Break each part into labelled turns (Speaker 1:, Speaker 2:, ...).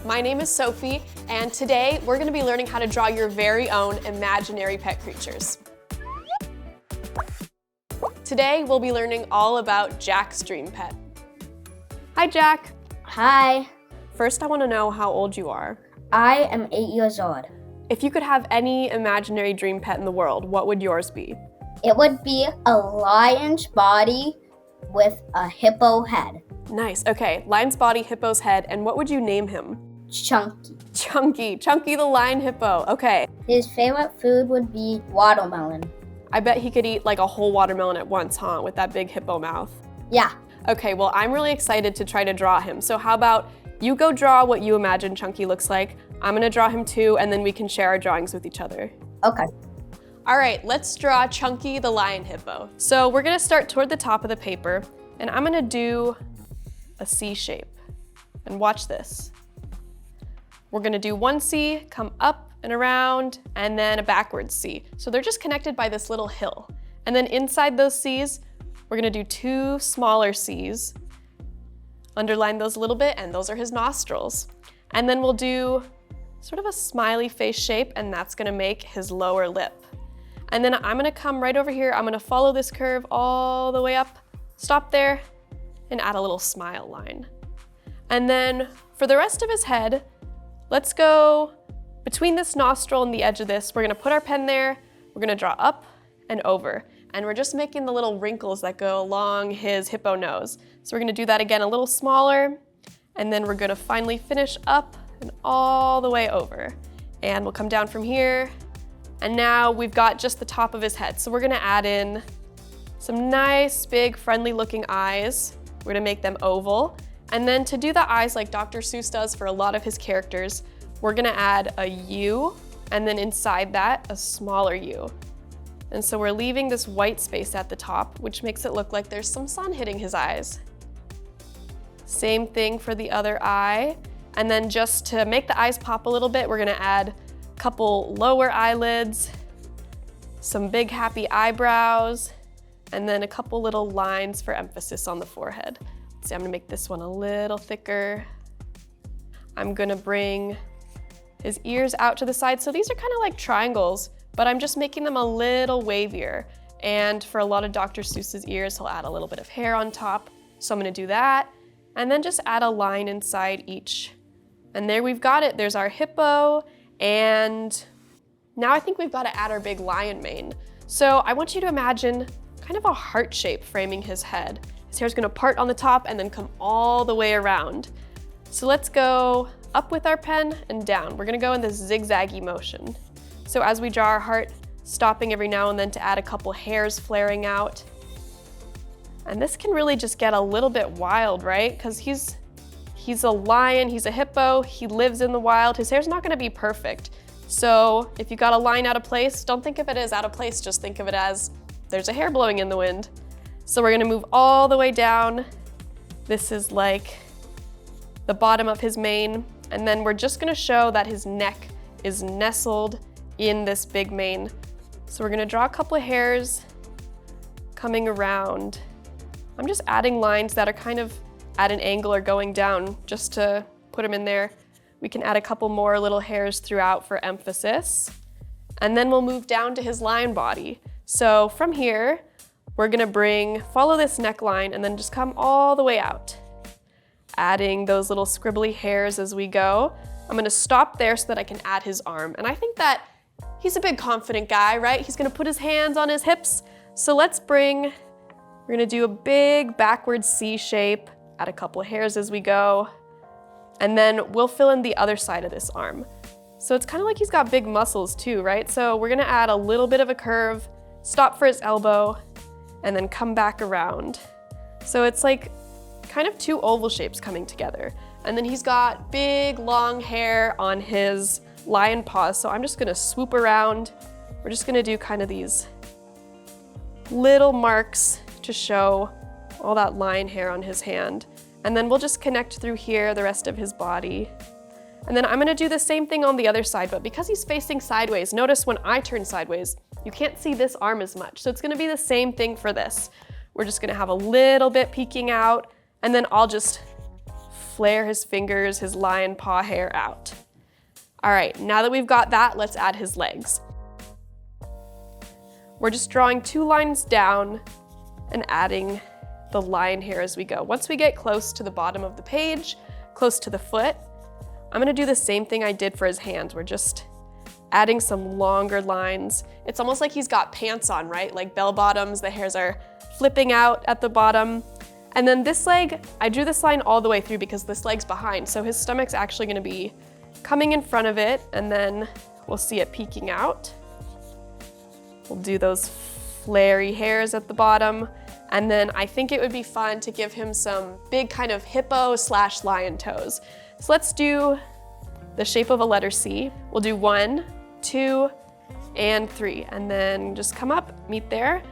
Speaker 1: My name is Sophie, and today we're going to be learning how to draw your very own imaginary pet creatures. Today we'll be learning all about Jack's dream pet. Hi, Jack.
Speaker 2: Hi.
Speaker 1: First, I want to know how old you are.
Speaker 2: I am 8 years old.
Speaker 1: If you could have any imaginary dream pet in the world, what would yours be?
Speaker 2: It would be a lion's body with a hippo head.
Speaker 1: Nice. Okay, lion's body, hippo's head, and what would you name him?
Speaker 2: Chunky.
Speaker 1: Chunky the lion hippo. Okay.
Speaker 2: His favorite food would be watermelon.
Speaker 1: I bet he could eat like a whole watermelon at once, huh, with that big hippo mouth.
Speaker 2: Yeah.
Speaker 1: Okay, well, I'm really excited to try to draw him. So how about you go draw what you imagine Chunky looks like. I'm gonna draw him too, and then we can share our drawings with each other.
Speaker 2: Okay.
Speaker 1: All right, let's draw Chunky the lion hippo. So we're gonna start toward the top of the paper, and I'm gonna do a C shape. And watch this. We're gonna do one C, come up and around, and then a backwards C. So they're just connected by this little hill. And then inside those C's, we're gonna do two smaller C's. Underline those a little bit, and those are his nostrils. And then we'll do sort of a smiley face shape, and that's gonna make his lower lip. And then I'm gonna come right over here, I'm gonna follow this curve all the way up, stop there, and add a little smile line. And then for the rest of his head, let's go between this nostril and the edge of this. We're gonna put our pen there, we're gonna draw up and over. And we're just making the little wrinkles that go along his hippo nose. So we're gonna do that again a little smaller, and then we're gonna finally finish up and all the way over. And we'll come down from here, and now we've got just the top of his head. So we're gonna add in some nice, big, friendly looking eyes. We're gonna make them oval. And then to do the eyes like Dr. Seuss does for a lot of his characters, we're gonna add a U, and then inside that, a smaller U. And so we're leaving this white space at the top, which makes it look like there's some sun hitting his eyes. Same thing for the other eye. And then just to make the eyes pop a little bit, we're gonna add a couple lower eyelids, some big happy eyebrows, and then a couple little lines for emphasis on the forehead. See, I'm gonna make this one a little thicker. I'm gonna bring his ears out to the side. So these are kind of like triangles, but I'm just making them a little wavier. And for a lot of Dr. Seuss's ears, he'll add a little bit of hair on top. So I'm gonna do that, and then just add a line inside each. And there we've got it, there's our hippo, and now I think we've gotta add our big lion mane. So I want you to imagine kind of a heart shape framing his head. His hair's gonna part on the top and then come all the way around. So let's go up with our pen and down. We're gonna go in this zigzaggy motion. So as we draw our heart, stopping every now and then to add a couple hairs flaring out. And this can really just get a little bit wild, right? Because he's a lion, he's a hippo, he lives in the wild. His hair's not gonna be perfect. So if you got a line out of place, don't think of it as out of place, just think of it as there's a hair blowing in the wind. So we're gonna move all the way down. This is like the bottom of his mane. And then we're just gonna show that his neck is nestled in this big mane. So we're gonna draw a couple of hairs coming around. I'm just adding lines that are kind of at an angle or going down just to put them in there. We can add a couple more little hairs throughout for emphasis. And then we'll move down to his lion body. So from here, we're gonna follow this neckline and then just come all the way out. Adding those little scribbly hairs as we go. I'm gonna stop there so that I can add his arm. And I think that he's a big confident guy, right? He's gonna put his hands on his hips. So we're gonna do a big backward C shape, add a couple of hairs as we go, and then we'll fill in the other side of this arm. So it's kind of like he's got big muscles too, right? So we're gonna add a little bit of a curve, stop for his elbow, and then come back around. So it's like kind of two oval shapes coming together. And then he's got big long hair on his lion paws, so I'm just gonna swoop around. We're just gonna do kind of these little marks to show all that lion hair on his hand. And then we'll just connect through here the rest of his body. And then I'm gonna do the same thing on the other side, but because he's facing sideways, notice when I turn sideways, you can't see this arm as much. So it's gonna be the same thing for this. We're just gonna have a little bit peeking out, and then I'll just flare his fingers, his lion paw hair out. All right, now that we've got that, let's add his legs. We're just drawing 2 lines down and adding the lion hair as we go. Once we get close to the bottom of the page, close to the foot, I'm gonna do the same thing I did for his hands. We're just adding some longer lines. It's almost like he's got pants on, right? Like bell bottoms, the hairs are flipping out at the bottom. And then this leg, I drew this line all the way through because this leg's behind, so his stomach's actually gonna be coming in front of it, and then we'll see it peeking out. We'll do those flary hairs at the bottom, and then I think it would be fun to give him some big kind of hippo/lion toes. So let's do the shape of a letter C. We'll do 1, 2, and 3, and then just come up, meet there,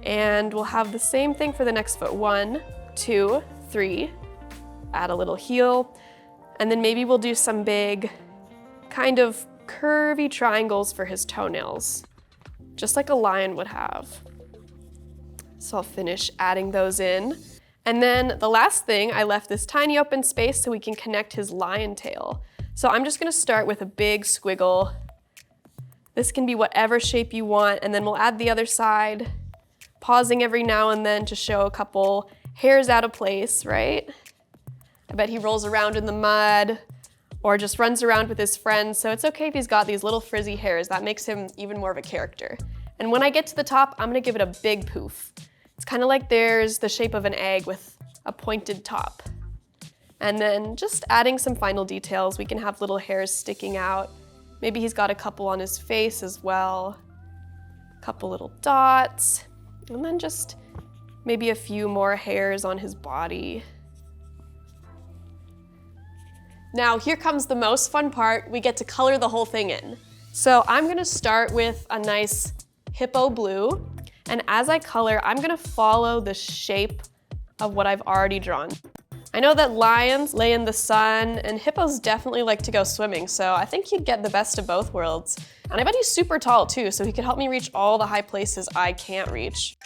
Speaker 1: and we'll have the same thing for the next foot. 1, 2, 3, add a little heel, and then maybe we'll do some big kind of curvy triangles for his toenails, just like a lion would have. So I'll finish adding those in. And then the last thing, I left this tiny open space so we can connect his lion tail. So I'm just gonna start with a big squiggle. This can be whatever shape you want, and then we'll add the other side, pausing every now and then to show a couple hairs out of place, right? I bet he rolls around in the mud or just runs around with his friends, so it's okay if he's got these little frizzy hairs. That makes him even more of a character. And when I get to the top, I'm gonna give it a big poof. It's kind of like there's the shape of an egg with a pointed top. And then just adding some final details. We can have little hairs sticking out. Maybe he's got a couple on his face as well. A couple little dots. And then just maybe a few more hairs on his body. Now here comes the most fun part. We get to color the whole thing in. So I'm gonna start with a nice hippo blue. And as I color, I'm gonna follow the shape of what I've already drawn. I know that lions lay in the sun and hippos definitely like to go swimming, so I think he'd get the best of both worlds. And I bet he's super tall too, so he could help me reach all the high places I can't reach.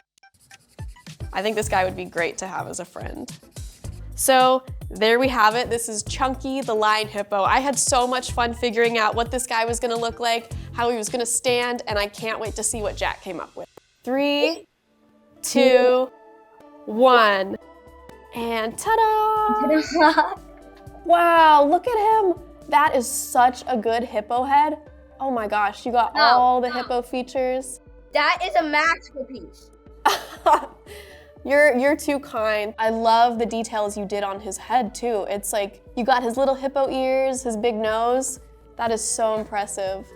Speaker 1: I think this guy would be great to have as a friend. So there we have it. This is Chunky the lion hippo. I had so much fun figuring out what this guy was gonna look like, how he was gonna stand, and I can't wait to see what Jack came up with. 3, 2, 1, and ta-da! Wow, look at him. That is such a good hippo head. Oh my gosh, you got all the hippo features.
Speaker 2: That is a masterpiece.
Speaker 1: You're too kind. I love the details you did on his head too. It's like you got his little hippo ears, his big nose. That is so impressive.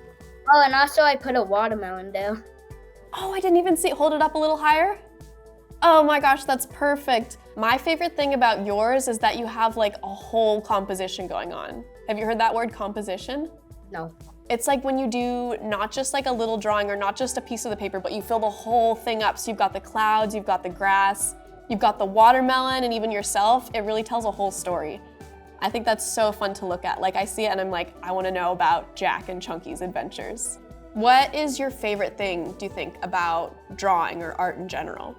Speaker 2: Oh, and also I put a watermelon there.
Speaker 1: Oh, I didn't even see it. Hold it up a little higher. Oh my gosh, that's perfect. My favorite thing about yours is that you have like a whole composition going on. Have you heard that word, composition?
Speaker 2: No.
Speaker 1: It's like when you do not just like a little drawing or not just a piece of the paper, but you fill the whole thing up. So you've got the clouds, you've got the grass, you've got the watermelon, and even yourself. It really tells a whole story. I think that's so fun to look at. Like I see it and I'm like, I want to know about Jack and Chunky's adventures. What is your favorite thing, do you think, about drawing or art in general?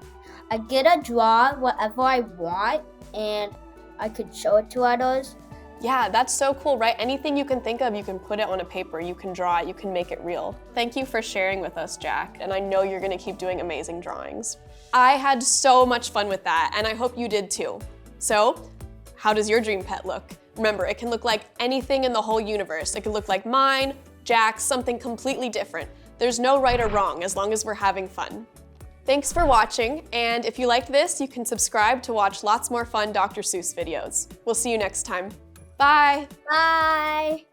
Speaker 2: I get to draw whatever I want and I could show it to others.
Speaker 1: Yeah, that's so cool, right? Anything you can think of, you can put it on a paper, you can draw it, you can make it real. Thank you for sharing with us, Jack, and I know you're gonna keep doing amazing drawings. I had so much fun with that, and I hope you did too. So, how does your dream pet look? Remember, it can look like anything in the whole universe. It could look like mine, Jack's, something completely different. There's no right or wrong as long as we're having fun. Thanks for watching, and if you liked this, you can subscribe to watch lots more fun Dr. Seuss videos. We'll see you next time. Bye.
Speaker 2: Bye.